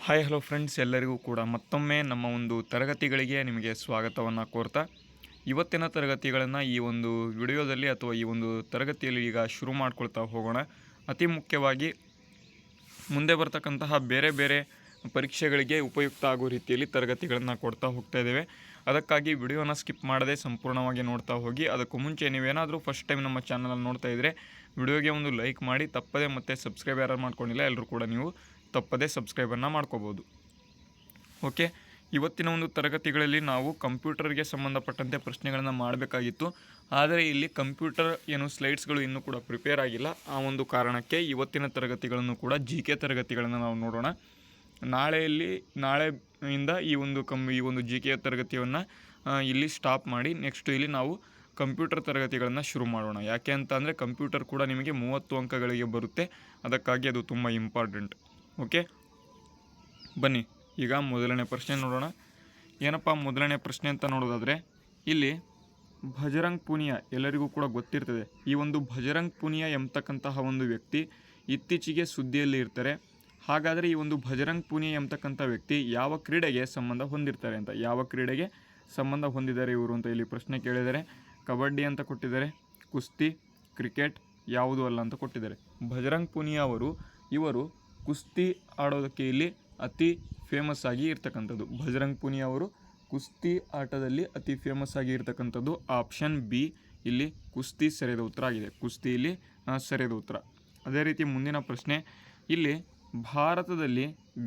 Hi hello friends, ಎಲ್ಲರಿಗೂ ಕೂಡ ಮತ್ತೊಮ್ಮೆ ನಮ್ಮ ಒಂದು ತರಗತಿಗಳಿಗೆ ನಿಮಗೆ ಸ್ವಾಗತವನ್ನು ಕೋರ್ತಾ ಇವತ್ತಿನ ತರಗತಿಗಳನ್ನು ಈ ಒಂದು ವಿಡಿಯೋದಲ್ಲಿ ಅಥವಾ ಈ ಒಂದು ತರಗತಿಯಲ್ಲಿ ಈಗ ಶುರು ಮಾಡ್ಕೊಳ್ತಾ ಹೋಗೋಣ. ಅತಿ ಮುಖ್ಯವಾಗಿ ಮುಂದೆ ಬರ್ತಕ್ಕಂತಹ ಬೇರೆ ಬೇರೆ ಪರೀಕ್ಷೆಗಳಿಗೆ ಉಪಯುಕ್ತ ಆಗೋ ರೀತಿಯಲ್ಲಿ ತರಗತಿಗಳನ್ನು ಕೊಡ್ತಾ ಹೋಗ್ತಾ ಇದ್ದೇವೆ. ಅದಕ್ಕಾಗಿ ವಿಡಿಯೋನ ಸ್ಕಿಪ್ ಮಾಡದೆ ಸಂಪೂರ್ಣವಾಗಿ ನೋಡ್ತಾ ಹೋಗಿ. ಅದಕ್ಕೂ ಮುಂಚೆ ನೀವೇನಾದರೂ ಫಸ್ಟ್ ಟೈಮ್ ನಮ್ಮ ಚಾನಲಲ್ಲಿ ನೋಡ್ತಾ ಇದ್ದರೆ ವಿಡಿಯೋಗೆ ಒಂದು ಲೈಕ್ ಮಾಡಿ ತಪ್ಪದೆ, ಮತ್ತು ಸಬ್ಸ್ಕ್ರೈಬ್ ಯಾರು ಮಾಡ್ಕೊಂಡಿಲ್ಲ ಎಲ್ಲರೂ ಕೂಡ ನೀವು ತಪ್ಪದೆ ಸಬ್ಸ್ಕ್ರೈಬನ್ನು ಮಾಡ್ಕೋಬೋದು. ಓಕೆ, ಇವತ್ತಿನ ಒಂದು ತರಗತಿಗಳಲ್ಲಿ ನಾವು ಕಂಪ್ಯೂಟರ್ಗೆ ಸಂಬಂಧಪಟ್ಟಂತೆ ಪ್ರಶ್ನೆಗಳನ್ನು ಮಾಡಬೇಕಾಗಿತ್ತು. ಆದರೆ ಇಲ್ಲಿ ಕಂಪ್ಯೂಟರ್ ಸ್ಲೈಡ್ಸ್ಗಳು ಇನ್ನೂ ಕೂಡ ಪ್ರಿಪೇರ್ ಆಗಿಲ್ಲ. ಆ ಒಂದು ಕಾರಣಕ್ಕೆ ಇವತ್ತಿನ ತರಗತಿಗಳನ್ನು ಕೂಡ GK ತರಗತಿಗಳನ್ನು ನಾವು ನೋಡೋಣ. ನಾಳೆಯಿಂದ ಈ ಒಂದು GK ತರಗತಿಯನ್ನು ಇಲ್ಲಿ ಸ್ಟಾಪ್ ಮಾಡಿ ನೆಕ್ಸ್ಟ್ ಇಲ್ಲಿ ನಾವು ಕಂಪ್ಯೂಟರ್ ತರಗತಿಗಳನ್ನು ಶುರು ಮಾಡೋಣ. ಯಾಕೆ ಅಂತ ಅಂದರೆ ಕಂಪ್ಯೂಟರ್ ಕೂಡ ನಿಮಗೆ 30 ಅಂಕಗಳಿಗೆ ಬರುತ್ತೆ. ಅದಕ್ಕಾಗಿ ಅದು ತುಂಬ ಇಂಪಾರ್ಟೆಂಟ್. ಓಕೆ, ಬನ್ನಿ ಈಗ ಮೊದಲನೇ ಪ್ರಶ್ನೆ ನೋಡೋಣ. ಏನಪ್ಪ ಮೊದಲನೇ ಪ್ರಶ್ನೆ ಅಂತ ನೋಡೋದಾದರೆ, ಇಲ್ಲಿ ಭಜರಂಗ್ ಪೂನಿಯಾ ಎಲ್ಲರಿಗೂ ಕೂಡ ಗೊತ್ತಿರ್ತದೆ. ಈ ಒಂದು ಭಜರಂಗ್ ಪೂನಿಯಾ ಎಂಬತಕ್ಕಂತಹ ಒಂದು ವ್ಯಕ್ತಿ ಇತ್ತೀಚೆಗೆ ಸುದ್ದಿಯಲ್ಲಿ ಇರ್ತಾರೆ. ಹಾಗಾದರೆ ಈ ಒಂದು ಭಜರಂಗ್ ಪೂನಿಯಾ ಎಂಬತಕ್ಕಂಥ ವ್ಯಕ್ತಿ ಯಾವ ಕ್ರೀಡೆಗೆ ಸಂಬಂಧ ಹೊಂದಿರ್ತಾರೆ ಅಂತ, ಯಾವ ಕ್ರೀಡೆಗೆ ಸಂಬಂಧ ಹೊಂದಿದ್ದಾರೆ ಇವರು ಅಂತ ಇಲ್ಲಿ ಪ್ರಶ್ನೆ ಕೇಳಿದರೆ, ಕಬಡ್ಡಿ ಅಂತ ಕೊಟ್ಟಿದ್ದಾರೆ, ಕುಸ್ತಿ, ಕ್ರಿಕೆಟ್, ಯಾವುದೂ ಅಲ್ಲ ಅಂತ ಕೊಟ್ಟಿದ್ದಾರೆ. ಭಜರಂಗ್ ಪೂನಿಯಾ ಇವರು ಕುಸ್ತಿ ಆಡೋದಕ್ಕೆ ಇಲ್ಲಿ ಅತಿ ಫೇಮಸ್ ಆಗಿ ಇರ್ತಕ್ಕಂಥದ್ದು. ಭಜರಂಗ್ ಪೂನಿಯಾ ಅವರು ಕುಸ್ತಿ ಆಟದಲ್ಲಿ ಅತಿ ಫೇಮಸ್ ಆಗಿ ಇರ್ತಕ್ಕಂಥದ್ದು ಆಪ್ಷನ್ ಬಿ ಇಲ್ಲಿ ಕುಸ್ತಿ ಸರಿಯಾದ ಉತ್ತರ ಆಗಿದೆ. ಕುಸ್ತಿ ಇಲ್ಲಿ ಸರಿಯಾದ ಉತ್ತರ. ಅದೇ ರೀತಿ ಮುಂದಿನ ಪ್ರಶ್ನೆ, ಇಲ್ಲಿ ಭಾರತದಲ್ಲಿ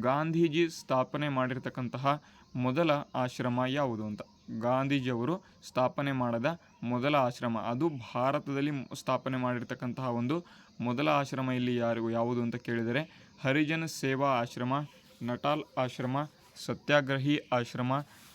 ಗಾಂಧೀಜಿ ಸ್ಥಾಪನೆ ಮಾಡಿರ್ತಕ್ಕಂತಹ ಮೊದಲ ಆಶ್ರಮ ಯಾವುದು ಅಂತ. ಗಾಂಧೀಜಿಯವರು ಸ್ಥಾಪನೆ ಮಾಡಿದ ಮೊದಲ ಆಶ್ರಮ, ಅದು ಭಾರತದಲ್ಲಿ ಸ್ಥಾಪನೆ ಮಾಡಿರ್ತಕ್ಕಂತಹ ಒಂದು ಮೊದಲ ಆಶ್ರಮ ಇಲ್ಲಿ ಯಾವುದು ಅಂತ ಕೇಳಿದರೆ, ಹರಿಜನ ಸೇವಾ ಆಶ್ರಮ, ನಟಾಲ್ ಆಶ್ರಮ, ಸತ್ಯಾಗ್ರಹಿ ಆಶ್ರಮ,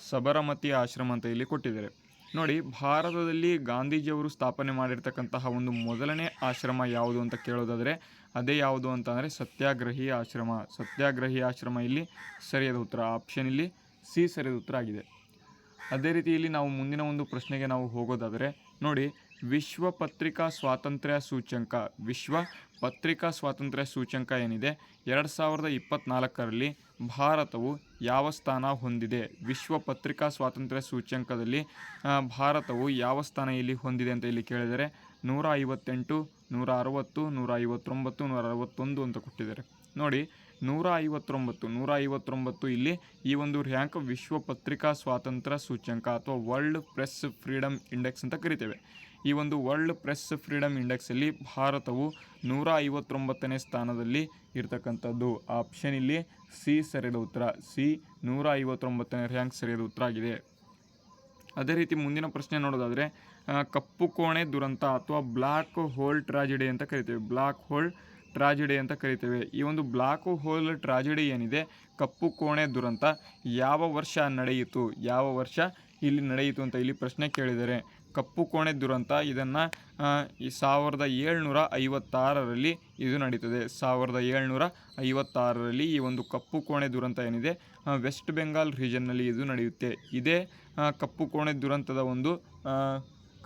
ಸಬರಮತಿ ಆಶ್ರಮ ಅಂತ ಇಲ್ಲಿ ಕೊಟ್ಟಿದ್ದಾರೆ. ನೋಡಿ, ಭಾರತದಲ್ಲಿ ಗಾಂಧೀಜಿಯವರು ಸ್ಥಾಪನೆ ಮಾಡಿರ್ತಕ್ಕಂತಹ ಒಂದು ಮೊದಲನೇ ಆಶ್ರಮ ಯಾವುದು ಅಂತ ಕೇಳೋದಾದರೆ ಅದೇ ಯಾವುದು ಅಂತ ಅಂದರೆ ಸತ್ಯಾಗ್ರಹಿ ಆಶ್ರಮ. ಸತ್ಯಾಗ್ರಹಿ ಆಶ್ರಮ ಇಲ್ಲಿ ಸರಿಯಾದ ಉತ್ತರ. ಆಪ್ಷನ್ ಇಲ್ಲಿ ಸಿ ಸರಿಯಾದ ಉತ್ತರ ಆಗಿದೆ. ಅದೇ ರೀತಿ ಇಲ್ಲಿ ನಾವು ಮುಂದಿನ ಒಂದು ಪ್ರಶ್ನೆಗೆ ನಾವು ಹೋಗೋದಾದರೆ ನೋಡಿ, ವಿಶ್ವ ಪತ್ರಿಕಾ ಸ್ವಾತಂತ್ರ್ಯ ಸೂಚ್ಯಂಕ ಏನಿದೆ 2024ರಲ್ಲಿ ಭಾರತವು ಯಾವ ಸ್ಥಾನ ಹೊಂದಿದೆ? ವಿಶ್ವ ಪತ್ರಿಕಾ ಸ್ವಾತಂತ್ರ್ಯ ಸೂಚ್ಯಂಕದಲ್ಲಿ ಭಾರತವು ಯಾವ ಸ್ಥಾನ ಇಲ್ಲಿ ಹೊಂದಿದೆ ಅಂತ ಇಲ್ಲಿ ಕೇಳಿದರೆ 158, 160, 159, 161 ಅಂತ ಕೊಟ್ಟಿದ್ದಾರೆ. ನೋಡಿ, 159 ಇಲ್ಲಿ ಈ ಒಂದು ರ್ಯಾಂಕ್ ವಿಶ್ವ ಪತ್ರಿಕಾ ಸ್ವಾತಂತ್ರ್ಯ ಸೂಚ್ಯಂಕ ಅಥವಾ ವರ್ಲ್ಡ್ ಪ್ರೆಸ್ ಫ್ರೀಡಮ್ ಇಂಡೆಕ್ಸ್ ಅಂತ ಕರಿತೇವೆ. ಈ ಒಂದು ವರ್ಲ್ಡ್ ಪ್ರೆಸ್ ಫ್ರೀಡಮ್ ಇಂಡೆಕ್ಸಲ್ಲಿ ಭಾರತವು 159ನೇ ಸ್ಥಾನದಲ್ಲಿ ಇರ್ತಕ್ಕಂಥದ್ದು. ಆಪ್ಷನ್ ಇಲ್ಲಿ ಸಿ ಸರಿಯಾದ ಉತ್ತರ. ಸಿ 159ನೇ ರ್ಯಾಂಕ್ ಸರಿಯಾದ ಉತ್ತರ ಆಗಿದೆ. ಅದೇ ರೀತಿ ಮುಂದಿನ ಪ್ರಶ್ನೆ ನೋಡೋದಾದರೆ, ಕಪ್ಪು ಕೋಣೆ ದುರಂತ ಅಥವಾ ಬ್ಲ್ಯಾಕ್ ಹೋಲ್ ಟ್ರಾಜಿಡಿ ಅಂತ ಕರಿತೇವೆ. ಬ್ಲ್ಯಾಕ್ ಹೋಲ್ ಟ್ರಾಜಿಡಿ ಅಂತ ಕರಿತೇವೆ. ಈ ಒಂದು ಬ್ಲ್ಯಾಕ್ ಹೋಲ್ ಟ್ರಾಜಿಡಿ ಏನಿದೆ, ಕಪ್ಪು ಕೋಣೆ ದುರಂತ ಯಾವ ವರ್ಷ ನಡೆಯಿತು? ಯಾವ ವರ್ಷ ಇಲ್ಲಿ ನಡೆಯಿತು ಅಂತ ಇಲ್ಲಿ ಪ್ರಶ್ನೆ ಕೇಳಿದರೆ, ಕಪ್ಪು ಕೋಣೆ ದುರಂತ ಇದನ್ನು 1756ರಲ್ಲಿ ಇದು ನಡೀತದೆ. 1756ರಲ್ಲಿ ಈ ಒಂದು ಕಪ್ಪು ಕೋಣೆ ದುರಂತ ಏನಿದೆ ವೆಸ್ಟ್ ಬೆಂಗಾಲ್ ರೀಜನ್ನಲ್ಲಿ ಇದು ನಡೆಯುತ್ತೆ. ಇದೇ ಕಪ್ಪು ಕೋಣೆ ದುರಂತದ ಒಂದು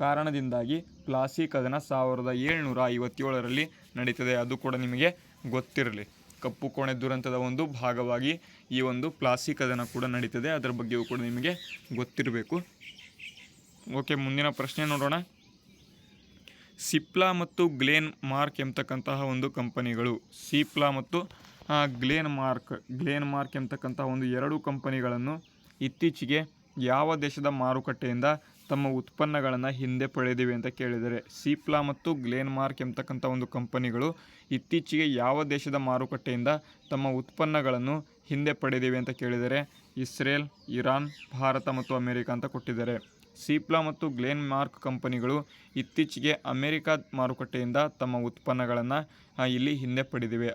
ಕಾರಣದಿಂದಾಗಿ ಪ್ಲಾಸಿ ಕದನ 1757ರಲ್ಲಿ ನಡೀತದೆ. ಅದು ಕೂಡ ನಿಮಗೆ ಗೊತ್ತಿರಲಿ. ಕಪ್ಪು ಕೋಣೆ ದುರಂತದ ಒಂದು ಭಾಗವಾಗಿ ಈ ಒಂದು ಪ್ಲಾಸಿ ಕದನ ಕೂಡ ನಡೀತದೆ. ಅದರ ಬಗ್ಗೆಯೂ ಕೂಡ ನಿಮಗೆ ಗೊತ್ತಿರಬೇಕು. ಓಕೆ, ಮುಂದಿನ ಪ್ರಶ್ನೆ ನೋಡೋಣ. ಸಿಪ್ಲಾ ಮತ್ತು ಗ್ಲೇನ್ ಮಾರ್ಕ್ ಎಂಬತಕ್ಕಂತಹ ಒಂದು ಕಂಪನಿಗಳು, ಸಿಪ್ಲಾ ಮತ್ತು ಗ್ಲೇನ್ ಮಾರ್ಕ್ ಎಂಬತಕ್ಕಂತಹ ಒಂದು ಎರಡು ಕಂಪನಿಗಳನ್ನು ಇತ್ತೀಚೆಗೆ ಯಾವ ದೇಶದ ಮಾರುಕಟ್ಟೆಯಿಂದ ತಮ್ಮ ಉತ್ಪನ್ನಗಳನ್ನು ಹಿಂದೆ ಪಡೆದಿವೆ ಅಂತ ಕೇಳಿದರೆ, ಸಿಪ್ಲಾ ಮತ್ತು ಗ್ಲೇನ್ ಮಾರ್ಕ್ ಎಂಬತಕ್ಕಂಥ ಒಂದು ಕಂಪನಿಗಳು ಇತ್ತೀಚೆಗೆ ಯಾವ ದೇಶದ ಮಾರುಕಟ್ಟೆಯಿಂದ ತಮ್ಮ ಉತ್ಪನ್ನಗಳನ್ನು ಹಿಂದೆ ಪಡೆದಿವೆ ಅಂತ ಕೇಳಿದರೆ, ಇಸ್ರೇಲ್, ಇರಾನ್, ಭಾರತ ಮತ್ತು ಅಮೆರಿಕ ಅಂತ ಕೊಟ್ಟಿದ್ದಾರೆ. ಸಿಪ್ಲಾ ಮತ್ತು ಗ್ಲೇನ್ ಮಾರ್ಕ್ ಕಂಪನಿಗಳು ಇತ್ತೀಚೆಗೆ ಅಮೆರಿಕ ಮಾರುಕಟ್ಟೆಯಿಂದ ತಮ್ಮ ಉತ್ಪನ್ನಗಳನ್ನು ಇಲ್ಲಿ ಹಿಂದೆ ಪಡೆದಿವೆ.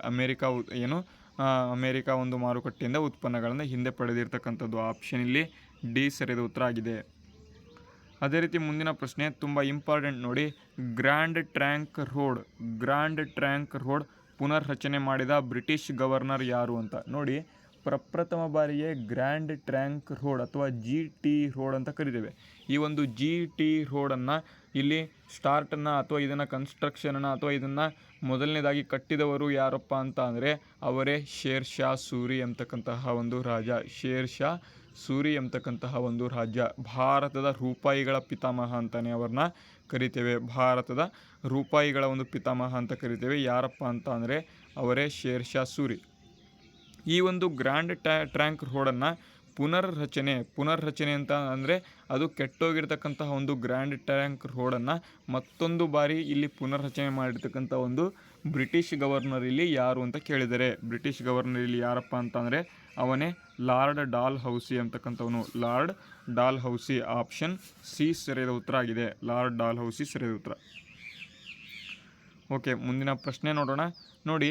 ಅಮೆರಿಕ ಒಂದು ಮಾರುಕಟ್ಟೆಯಿಂದ ಉತ್ಪನ್ನಗಳನ್ನು ಹಿಂದೆ ಪಡೆದಿರ್ತಕ್ಕಂಥದ್ದು. ಆಪ್ಷನ್ ಇಲ್ಲಿ ಡಿ ಸರಿಯಾದ ಉತ್ತರ ಆಗಿದೆ. ಅದೇ ರೀತಿ ಮುಂದಿನ ಪ್ರಶ್ನೆ ತುಂಬ ಇಂಪಾರ್ಟೆಂಟ್ ನೋಡಿ. ಗ್ರ್ಯಾಂಡ್ ಟ್ರಂಕ್ ರೋಡ್ ಪುನರ್ರಚನೆ ಮಾಡಿದ ಬ್ರಿಟಿಷ್ ಗವರ್ನರ್ ಯಾರು ಅಂತ ನೋಡಿ. ಪ್ರಪ್ರಥಮ ಬಾರಿಗೆ ಗ್ರ್ಯಾಂಡ್ ಟ್ರಂಕ್ ರೋಡ್ ಅಥವಾ GT ರೋಡ್ ಅಂತ ಕರಿತೇವೆ. ಈ ಒಂದು GT ರೋಡನ್ನು ಇಲ್ಲಿ ಸ್ಟಾರ್ಟನ್ನು ಅಥವಾ ಇದನ್ನು ಕನ್ಸ್ಟ್ರಕ್ಷನನ್ನು ಅಥವಾ ಇದನ್ನು ಮೊದಲನೇದಾಗಿ ಕಟ್ಟಿದವರು ಯಾರಪ್ಪ ಅಂತ ಅಂದರೆ ಅವರೇ ಶೇರ್ ಶಾ ಸೂರಿ ಎಂಬತಕ್ಕಂತಹ ಒಂದು ರಾಜ. ಶೇರ್ ಶಾ ಸೂರಿ ಎಂಬತಕ್ಕಂತಹ ಒಂದು ರಾಜ್ಯ. ಭಾರತದ ರೂಪಾಯಿಗಳ ಪಿತಾಮಹ ಅಂತಲೇ ಅವ್ರನ್ನ ಕರಿತೇವೆ. ಭಾರತದ ರೂಪಾಯಿಗಳ ಒಂದು ಪಿತಾಮಹ ಅಂತ ಕರಿತೇವೆ. ಯಾರಪ್ಪ ಅಂತ ಅಂದರೆ ಅವರೇ ಶೇರ್ ಶಾ ಸೂರಿ. ಈ ಒಂದು ಗ್ರ್ಯಾಂಡ್ ಟ್ರಂಕ್ ರೋಡನ್ನು ಪುನರ್ರಚನೆ ಅಂತ ಅಂದರೆ ಅದು ಕೆಟ್ಟೋಗಿರ್ತಕ್ಕಂತಹ ಒಂದು ಗ್ರ್ಯಾಂಡ್ ಟ್ರಂಕ್ ರೋಡನ್ನು ಮತ್ತೊಂದು ಬಾರಿ ಇಲ್ಲಿ ಪುನರ್ರಚನೆ ಮಾಡಿರ್ತಕ್ಕಂಥ ಒಂದು ಬ್ರಿಟಿಷ್ ಗವರ್ನರ್ ಇಲ್ಲಿ ಯಾರು ಅಂತ ಕೇಳಿದರೆ, ಬ್ರಿಟಿಷ್ ಗವರ್ನರ್ ಇಲ್ಲಿ ಯಾರಪ್ಪ ಅಂತಂದರೆ ಅವನೇ ಲಾರ್ಡ್ ಡಾಲ್ ಹೌಸಿ ಅಂತಕ್ಕಂಥವನು. Lord Dalhousie. Option C ಸರಿಯಾದ ಉತ್ತರ ಆಗಿದೆ. ಲಾರ್ಡ್ ಡಾಲ್ ಹೌಸಿ ಸರಿಯಾದ ಉತ್ತರ. ಓಕೆ, ಮುಂದಿನ ಪ್ರಶ್ನೆ ನೋಡೋಣ. ನೋಡಿ,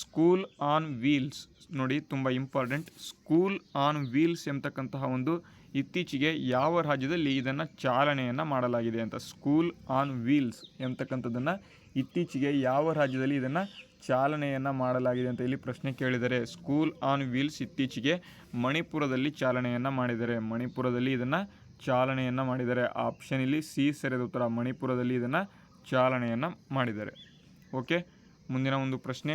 ಸ್ಕೂಲ್ ಆನ್ ವೀಲ್ಸ್ ನೋಡಿ ತುಂಬ ಇಂಪಾರ್ಟೆಂಟ್. ಸ್ಕೂಲ್ ಆನ್ ವೀಲ್ಸ್ ಎಂಬತಕ್ಕಂತಹ ಒಂದು ಇತ್ತೀಚೆಗೆ ಯಾವ ರಾಜ್ಯದಲ್ಲಿ ಇದನ್ನು ಚಾಲನೆಯನ್ನು ಮಾಡಲಾಗಿದೆ ಅಂತ. ಸ್ಕೂಲ್ ಆನ್ ವೀಲ್ಸ್ ಎಂಬತಕ್ಕಂಥದ್ದನ್ನು ಇತ್ತೀಚೆಗೆ ಯಾವ ರಾಜ್ಯದಲ್ಲಿ ಇದನ್ನು ಚಾಲನೆಯನ್ನು ಮಾಡಲಾಗಿದೆ ಅಂತ ಇಲ್ಲಿ ಪ್ರಶ್ನೆ ಕೇಳಿದರೆ, ಸ್ಕೂಲ್ ಆನ್ ವೀಲ್ಸ್ ಇತ್ತೀಚೆಗೆ ಮಣಿಪುರದಲ್ಲಿ ಚಾಲನೆಯನ್ನು ಮಾಡಿದ್ದಾರೆ. ಮಣಿಪುರದಲ್ಲಿ ಇದನ್ನು ಚಾಲನೆಯನ್ನು ಮಾಡಿದ್ದಾರೆ. ಆಪ್ಷನ್ ಇಲ್ಲಿ ಸಿ ಸರಿಯಾದ ಉತ್ತರ. ಮಣಿಪುರದಲ್ಲಿ ಇದನ್ನು ಚಾಲನೆಯನ್ನು ಮಾಡಿದ್ದಾರೆ. ಓಕೆ, ಮುಂದಿನ ಒಂದು ಪ್ರಶ್ನೆ.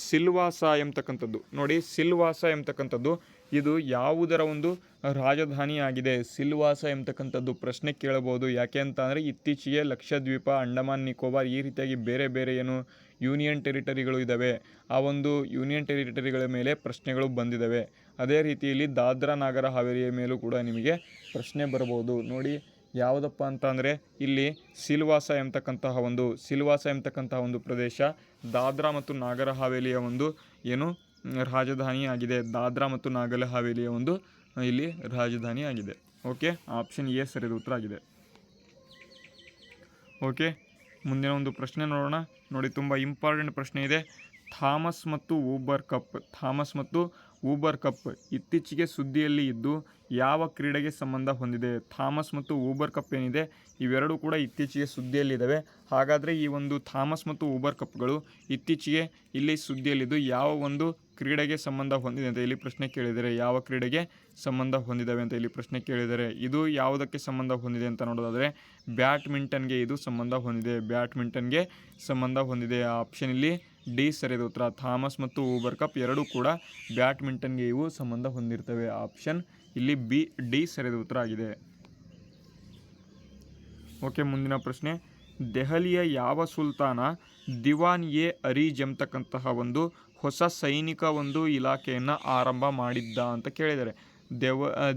ಸಿಲ್ವಾಸ ಎಂಬತಕ್ಕಂಥದ್ದು ನೋಡಿ, ಸಿಲ್ವಾಸ ಎಂಬತಕ್ಕಂಥದ್ದು ಇದು ಯಾವುದರ ಒಂದು ರಾಜಧಾನಿಯಾಗಿದೆ? ಸಿಲ್ವಾಸ ಎಂಬತಕ್ಕಂಥದ್ದು ಪ್ರಶ್ನೆ ಕೇಳಬಹುದು. ಯಾಕೆ ಅಂತ ಅಂದರೆ ಇತ್ತೀಚೆಗೆ ಲಕ್ಷದ್ವೀಪ, ಅಂಡಮಾನ್ ನಿಕೋಬಾರ್ ಈ ರೀತಿಯಾಗಿ ಬೇರೆ ಬೇರೆ ಏನು ಯೂನಿಯನ್ ಟೆರಿಟರಿಗಳು ಇದ್ದಾವೆ, ಆ ಒಂದು ಯೂನಿಯನ್ ಟೆರಿಟರಿಗಳ ಮೇಲೆ ಪ್ರಶ್ನೆಗಳು ಬಂದಿದ್ದಾವೆ. ಅದೇ ರೀತಿಯಲ್ಲಿ ದಾದ್ರಾ ನಾಗರ ಹಾವೇರಿಯ ಮೇಲೂ ಕೂಡ ನಿಮಗೆ ಪ್ರಶ್ನೆ ಬರಬಹುದು. ನೋಡಿ ಯಾವುದಪ್ಪ ಅಂತ ಅಂದರೆ ಇಲ್ಲಿ ಸಿಲ್ವಾಸ ಎಂಬತಕ್ಕಂತಹ ಒಂದು ಪ್ರದೇಶ ದಾದ್ರಾ ಮತ್ತು ನಾಗರ ಹಾವೇಲಿಯ ಒಂದು ಏನು ರಾಜಧಾನಿ ಆಗಿದೆ. ದಾದ್ರಾ ಮತ್ತು ನಾಗರ ಹಾವೇಲಿಯ ಒಂದು ಇಲ್ಲಿ ರಾಜಧಾನಿ ಆಗಿದೆ. ಓಕೆ, ಆಪ್ಷನ್ ಎ ಸರಿಯಾದ ಉತ್ತರ ಆಗಿದೆ. ಓಕೆ, ಮುಂದಿನ ಒಂದು ಪ್ರಶ್ನೆ ನೋಡೋಣ. ನೋಡಿ ತುಂಬ ಇಂಪಾರ್ಟೆಂಟ್ ಪ್ರಶ್ನೆ ಇದೆ. ಥಾಮಸ್ ಮತ್ತು ಊಬರ್ ಕಪ್ ಇತ್ತೀಚೆಗೆ ಸುದ್ದಿಯಲ್ಲಿ ಇದ್ದು ಯಾವ ಕ್ರೀಡೆಗೆ ಸಂಬಂಧ ಹೊಂದಿದೆ? ಥಾಮಸ್ ಮತ್ತು ಊಬರ್ ಕಪ್ ಏನಿದೆ ಇವೆರಡೂ ಕೂಡ ಇತ್ತೀಚೆಗೆ ಸುದ್ದಿಯಲ್ಲಿದ್ದಾವೆ. ಹಾಗಾದರೆ ಈ ಒಂದು ಥಾಮಸ್ ಮತ್ತು ಊಬರ್ ಕಪ್ಗಳು ಇತ್ತೀಚೆಗೆ ಇಲ್ಲಿ ಸುದ್ದಿಯಲ್ಲಿದ್ದು ಯಾವ ಒಂದು ಕ್ರೀಡೆಗೆ ಸಂಬಂಧ ಹೊಂದಿದೆ ಅಂತ ಇಲ್ಲಿ ಪ್ರಶ್ನೆ ಕೇಳಿದರೆ, ಯಾವ ಕ್ರೀಡೆಗೆ ಸಂಬಂಧ ಹೊಂದಿದ್ದಾವೆ ಅಂತ ಇಲ್ಲಿ ಪ್ರಶ್ನೆ ಕೇಳಿದರೆ, ಇದು ಯಾವುದಕ್ಕೆ ಸಂಬಂಧ ಹೊಂದಿದೆ ಅಂತ ನೋಡೋದಾದರೆ ಬ್ಯಾಡ್ಮಿಂಟನ್ಗೆ ಇದು ಸಂಬಂಧ ಹೊಂದಿದೆ. ಆಪ್ಷನ್ ಇಲ್ಲಿ ಡಿ ಸರಿಯಾದ ಉತ್ತರ. ಥಾಮಸ್ ಮತ್ತು ಊಬರ್ ಕಪ್ ಎರಡೂ ಕೂಡ ಬ್ಯಾಡ್ಮಿಂಟನ್ಗೆ ಇವು ಸಂಬಂಧ ಹೊಂದಿರ್ತವೆ. ಆಪ್ಷನ್ ಇಲ್ಲಿ ಡಿ ಸರಿಯಾದ ಉತ್ತರ ಆಗಿದೆ. ಓಕೆ, ಮುಂದಿನ ಪ್ರಶ್ನೆ. ದೆಹಲಿಯ ಯಾವ ಸುಲ್ತಾನ ದಿವಾನ್-ಎ-ಅರೀಜ್ ಎಂಬತಕ್ಕಂತಹ ಒಂದು ಹೊಸ ಸೈನಿಕ ಒಂದು ಇಲಾಖೆಯನ್ನು ಆರಂಭ ಮಾಡಿದ್ದ ಅಂತ ಕೇಳಿದ್ದಾರೆ.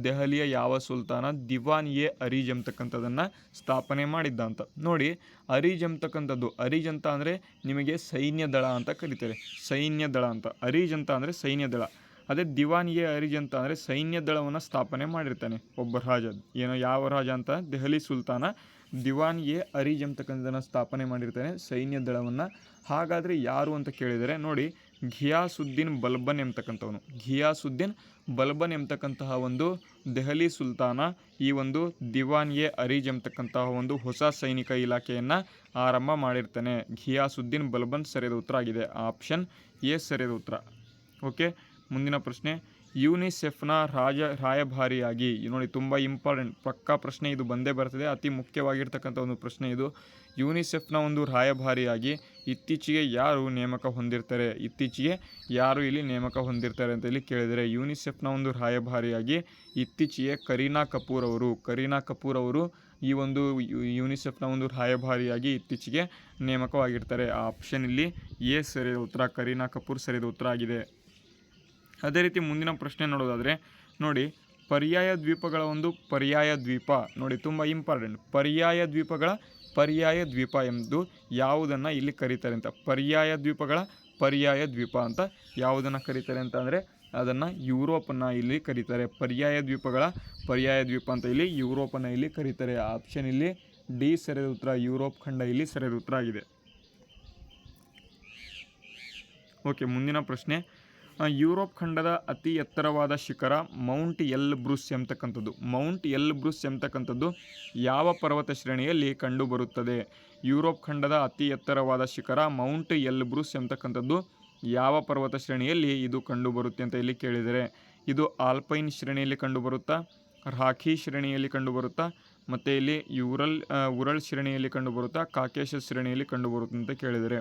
ದೆಹಲಿಯ ಯಾವ ಸುಲ್ತಾನ ದಿವಾನ್-ಎ-ಅರೀಜ್ ಎಂಬತಕ್ಕಂಥದ್ದನ್ನು ಸ್ಥಾಪನೆ ಮಾಡಿದ್ದ ಅಂತ. ನೋಡಿ, ಅರೀಜ್ ಅಂತ ಅಂದರೆ ನಿಮಗೆ ಸೈನ್ಯ ದಳ ಅಂತ ಕರೀತಾರೆ. ಅರೀಜ್ ಅಂತ ಅಂದರೆ ಸೈನ್ಯ ದಳ. ಅದೇ ದಿವಾನ್-ಎ-ಅರೀಜ್ ಅಂತ ಅಂದರೆ ಸೈನ್ಯ ದಳವನ್ನು ಸ್ಥಾಪನೆ ಮಾಡಿರ್ತಾನೆ ಒಬ್ಬ ರಾಜ. ಯಾವ ರಾಜ ಅಂತ? ದೆಹಲಿ ಸುಲ್ತಾನ ದಿವಾನ್-ಎ-ಅರೀಜ್ ಎಂಬತಕ್ಕಂಥದ್ದನ್ನು ಸ್ಥಾಪನೆ ಮಾಡಿರ್ತಾನೆ, ಸೈನ್ಯ ದಳವನ್ನು. ಹಾಗಾದರೆ ಯಾರು ಅಂತ ಕೇಳಿದರೆ ನೋಡಿ, ಘಿಯಾಸುದ್ದೀನ್ ಬಲ್ಬನ್ ಎಂಬತಕ್ಕಂತಹ ಒಂದು ದೆಹಲಿ ಸುಲ್ತಾನ ಈ ಒಂದು ದಿವಾನ್-ಎ-ಅರೀಜ್ ಎಂಬತಕ್ಕಂತಹ ಒಂದು ಹೊಸ ಸೈನಿಕ ಇಲಾಖೆಯನ್ನು ಆರಂಭ ಮಾಡಿರ್ತಾನೆ. ಘಿಯಾಸುದ್ದೀನ್ ಬಲ್ಬನ್ ಸರಿಯಾದ ಉತ್ತರ ಆಗಿದೆ. ಆಪ್ಷನ್ ಎ ಸರಿಯಾದ ಉತ್ತರ. ಓಕೆ, ಮುಂದಿನ ಪ್ರಶ್ನೆ. ಯುನಿಸೆಫ್ನ ರಾಯಭಾರಿಯಾಗಿ ನೋಡಿ ತುಂಬ ಇಂಪಾರ್ಟೆಂಟ್ ಪಕ್ಕಾ ಪ್ರಶ್ನೆ ಇದು ಬಂದೇ ಬರ್ತದೆ. ಅತಿ ಮುಖ್ಯವಾಗಿರ್ತಕ್ಕಂಥ ಒಂದು ಪ್ರಶ್ನೆ ಇದು. ಯುನಿಸೆಫ್ನ ಒಂದು ರಾಯಭಾರಿಯಾಗಿ ಇತ್ತೀಚೆಗೆ ಯಾರು ಇಲ್ಲಿ ನೇಮಕ ಹೊಂದಿರ್ತಾರೆ ಅಂತ ಇಲ್ಲಿ ಕೇಳಿದರೆ, ಯುನಿಸೆಫ್ನ ಒಂದು ರಾಯಭಾರಿಯಾಗಿ ಇತ್ತೀಚೆಗೆ ಕರೀನಾ ಕಪೂರ್ ಅವರು ಈ ಒಂದು ಯುನಿಸೆಫ್ನ ಒಂದು ರಾಯಭಾರಿಯಾಗಿ ಇತ್ತೀಚೆಗೆ ನೇಮಕವಾಗಿರ್ತಾರೆ. ಆಪ್ಷನ್ ಇಲ್ಲಿ ಎ ಸರಿಯಾದ ಉತ್ತರ. ಕರೀನಾ ಕಪೂರ್ ಸರಿಯಾದ ಉತ್ತರ ಆಗಿದೆ. ಅದೇ ರೀತಿ ಮುಂದಿನ ಪ್ರಶ್ನೆ ನೋಡೋದಾದರೆ ನೋಡಿ, ಪರ್ಯಾಯ ದ್ವೀಪ ನೋಡಿ ತುಂಬ ಇಂಪಾರ್ಟೆಂಟ್. ಪರ್ಯಾಯ ದ್ವೀಪ ಎಂದು ಯಾವುದನ್ನು ಇಲ್ಲಿ ಕರೀತಾರೆ ಅಂತ. ಪರ್ಯಾಯ ದ್ವೀಪ ಅಂತ ಯಾವುದನ್ನು ಕರೀತಾರೆ ಅಂತ ಅಂದರೆ ಅದನ್ನು ಯುರೋಪನ್ನು ಇಲ್ಲಿ ಕರೀತಾರೆ. ಪರ್ಯಾಯ ದ್ವೀಪ ಅಂತ ಇಲ್ಲಿ ಯುರೋಪನ್ನು ಇಲ್ಲಿ ಕರೀತಾರೆ. ಆಪ್ಷನ್ ಇಲ್ಲಿ ಡಿ ಸರಿಯಾದ ಉತ್ತರ. ಯುರೋಪ್ ಖಂಡ ಇಲ್ಲಿ ಸರಿಯಾದ ಉತ್ತರ ಆಗಿದೆ. ಓಕೆ, ಮುಂದಿನ ಪ್ರಶ್ನೆ. ಯುರೋಪ್ ಖಂಡದ ಅತಿ ಎತ್ತರವಾದ ಶಿಖರ ಮೌಂಟ್ ಎಲ್ಬ್ರೂಸ್ ಎಂಬತಕ್ಕಂಥದ್ದು ಯಾವ ಪರ್ವತ ಶ್ರೇಣಿಯಲ್ಲಿ ಕಂಡುಬರುತ್ತದೆ? ಯುರೋಪ್ ಖಂಡದ ಅತಿ ಎತ್ತರವಾದ ಶಿಖರ ಮೌಂಟ್ ಎಲ್ಬ್ರೂಸ್ ಎಂಬತಕ್ಕಂಥದ್ದು ಯಾವ ಪರ್ವತ ಶ್ರೇಣಿಯಲ್ಲಿ ಇದು ಕಂಡುಬರುತ್ತೆ ಅಂತ ಇಲ್ಲಿ ಕೇಳಿದರೆ, ಇದು ಆಲ್ಪೈನ್ ಶ್ರೇಣಿಯಲ್ಲಿ ಕಂಡುಬರುತ್ತಾ, ರಾಖಿ ಶ್ರೇಣಿಯಲ್ಲಿ ಕಂಡುಬರುತ್ತಾ, ಮತ್ತು ಇಲ್ಲಿ ಉರಲ್ ಶ್ರೇಣಿಯಲ್ಲಿ ಕಂಡುಬರುತ್ತಾ, ಕಾಕೇಶಸ್ ಶ್ರೇಣಿಯಲ್ಲಿ ಕಂಡುಬರುತ್ತೆ ಅಂತ ಕೇಳಿದರೆ,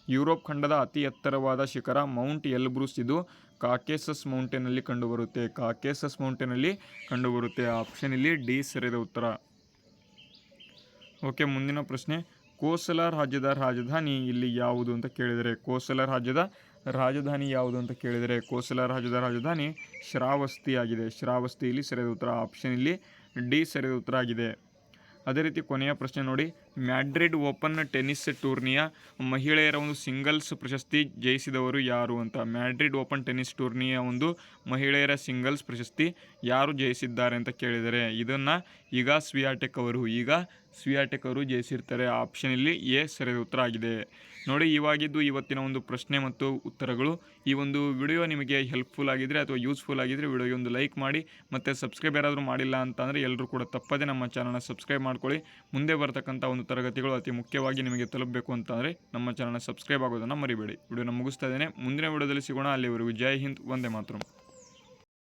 ಯುರೋಪ್ ಖಂಡದ ಅತಿ ಎತ್ತರವಾದ ಶಿಖರ ಮೌಂಟ್ ಎಲ್ಬ್ರೂಸ್. ಇದು ಕಾಕೇಸಸ್ ಮೌಂಟೇನಲ್ಲಿ ಕಂಡುಬರುತ್ತೆ. ಕಾಕೇಸಸ್ ಮೌಂಟೇನಲ್ಲಿ ಕಂಡುಬರುತ್ತೆ. ಆಪ್ಷನ್ ಇಲ್ಲಿ ಡಿ ಸರಿಯಾದ ಉತ್ತರ. ಓಕೆ, ಮುಂದಿನ ಪ್ರಶ್ನೆ. ಕೋಸಲ ರಾಜ್ಯದ ರಾಜಧಾನಿ ಇಲ್ಲಿ ಯಾವುದು ಅಂತ ಕೇಳಿದರೆ, ಕೋಸಲ ರಾಜ್ಯದ ರಾಜಧಾನಿ ಯಾವುದು ಅಂತ ಕೇಳಿದರೆ, ಕೋಸಲ ರಾಜ್ಯದ ರಾಜಧಾನಿ ಶ್ರಾವಸ್ತಿ ಆಗಿದೆ. ಶ್ರಾವಸ್ತಿ ಇಲ್ಲಿ ಸರಿಯಾದ ಉತ್ತರ. ಆಪ್ಷನ್ ಇಲ್ಲಿ ಡಿ ಸರಿಯಾದ ಉತ್ತರ ಆಗಿದೆ. ಅದೇ ರೀತಿ ಕೊನೆಯ ಪ್ರಶ್ನೆ ನೋಡಿ. ಮ್ಯಾಡ್ರಿಡ್ ಓಪನ್ ಟೆನ್ನಿಸ್ ಟೂರ್ನಿಯ ಮಹಿಳೆಯರ ಒಂದು ಸಿಂಗಲ್ಸ್ ಪ್ರಶಸ್ತಿ ಜಯಿಸಿದವರು ಯಾರು ಅಂತ. ಮ್ಯಾಡ್ರಿಡ್ ಓಪನ್ ಟೆನ್ನಿಸ್ ಟೂರ್ನಿಯ ಒಂದು ಮಹಿಳೆಯರ ಸಿಂಗಲ್ಸ್ ಪ್ರಶಸ್ತಿ ಯಾರು ಜಯಿಸಿದ್ದಾರೆ ಅಂತ ಕೇಳಿದರೆ, ಇದನ್ನು ಈಗ ಸ್ವಿಯಾಟೆಕ್ ಅವರು ಜಯಿಸಿರ್ತಾರೆ. ಆಪ್ಷನ್ ಇಲ್ಲಿ ಎ ಸರಿಯಾದ ಉತ್ತರ ಆಗಿದೆ. ನೋಡಿ, ಇವಾಗಿದ್ದು ಇವತ್ತಿನ ಒಂದು ಪ್ರಶ್ನೆ ಮತ್ತು ಉತ್ತರಗಳು. ಈ ಒಂದು ವಿಡಿಯೋ ನಿಮಗೆ ಹೆಲ್ಪ್ಫುಲ್ ಆಗಿದ್ದರೆ ಅಥವಾ ಯೂಸ್ಫುಲ್ ಆಗಿದ್ದರೆ ವಿಡಿಯೋಗೆ ಒಂದು ಲೈಕ್ ಮಾಡಿ, ಮತ್ತು ಸಬ್ಸ್ಕ್ರೈಬ್ ಯಾರಾದರೂ ಮಾಡಿಲ್ಲ ಅಂತಂದರೆ ಎಲ್ಲರೂ ಕೂಡ ತಪ್ಪದೇ ನಮ್ಮ ಚಾನಲ್ನ ಸಬ್ಸ್ಕ್ರೈಬ್ ಮಾಡ್ಕೊಳ್ಳಿ. ಮುಂದೆ ಬರ್ತಕ್ಕಂಥ ಒಂದು ತರಗತಿಗಳು ಅತಿ ಮುಖ್ಯವಾಗಿ ನಿಮಗೆ ತಲುಪಬೇಕು ಅಂತಂದರೆ ನಮ್ಮ ಚಾನಲ್ನ ಸಬ್ಸ್ಕ್ರೈಬ್ ಆಗೋದನ್ನು ಮರಿಬೇಡಿ. ವಿಡಿಯೋನ ಮುಗಿಸ್ತಾ ಇದ್ದೇನೆ. ಮುಂದಿನ ವಿಡಿಯೋದಲ್ಲಿ ಸಿಗೋಣ. ಅಲ್ಲಿವರೆಗೂ ಜೈ ಹಿಂದ್, ವಂದೇ ಮಾತರಂ.